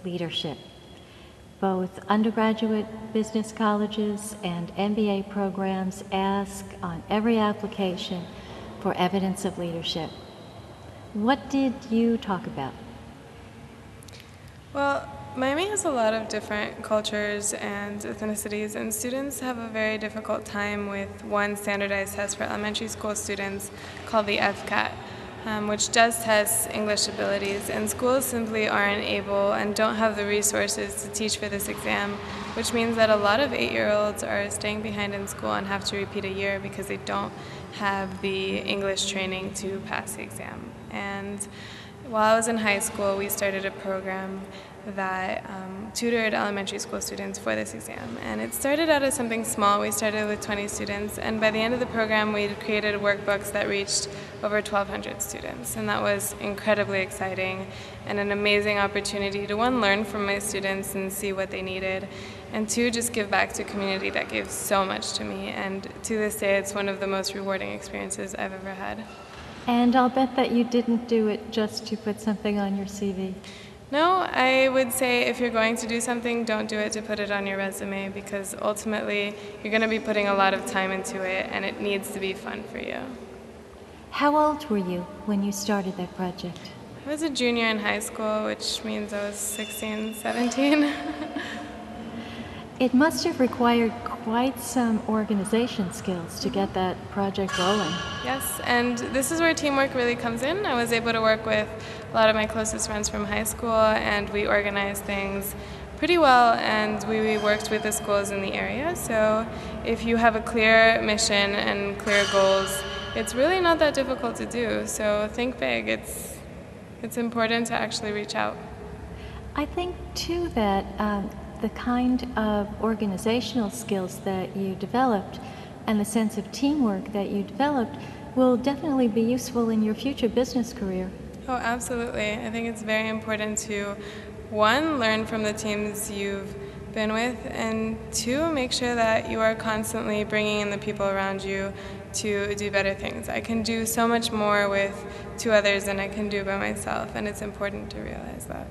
leadership. Both undergraduate business colleges and MBA programs ask on every application for evidence of leadership. What did you talk about? Well, Miami has a lot of different cultures and ethnicities, and students have a very difficult time with one standardized test for elementary school students called the FCAT, which just tests English abilities, and schools simply aren't able and don't have the resources to teach for this exam, which means that a lot of 8-year-olds are staying behind in school and have to repeat a year because they don't have the English training to pass the exam. And while I was in high school, we started a program that tutored elementary school students for this exam. And it started out as something small. We started with 20 students, and by the end of the program, we created workbooks that reached over 1,200 students. And that was incredibly exciting and an amazing opportunity to, one, learn from my students and see what they needed, and two, just give back to a community that gave so much to me. And to this day, it's one of the most rewarding experiences I've ever had. And I'll bet that you didn't do it just to put something on your CV. No, I would say if you're going to do something, don't do it to put it on your resume, because ultimately you're going to be putting a lot of time into it and it needs to be fun for you. How old were you when you started that project? I was a junior in high school, which means I was 16, 17. It must have required quite some organization skills to get that project rolling. Yes, and this is where teamwork really comes in. I was able to work with a lot of my closest friends from high school, and we organized things pretty well, and we worked with the schools in the area. So if you have a clear mission and clear goals, it's really not that difficult to do. So think big. It's important to actually reach out. I think, too, that the kind of organizational skills that you developed and the sense of teamwork that you developed will definitely be useful in your future business career. Oh, absolutely. I think it's very important to, one, learn from the teams you've been with, and two, make sure that you are constantly bringing in the people around you to do better things. I can do so much more with two others than I can do by myself, and it's important to realize that.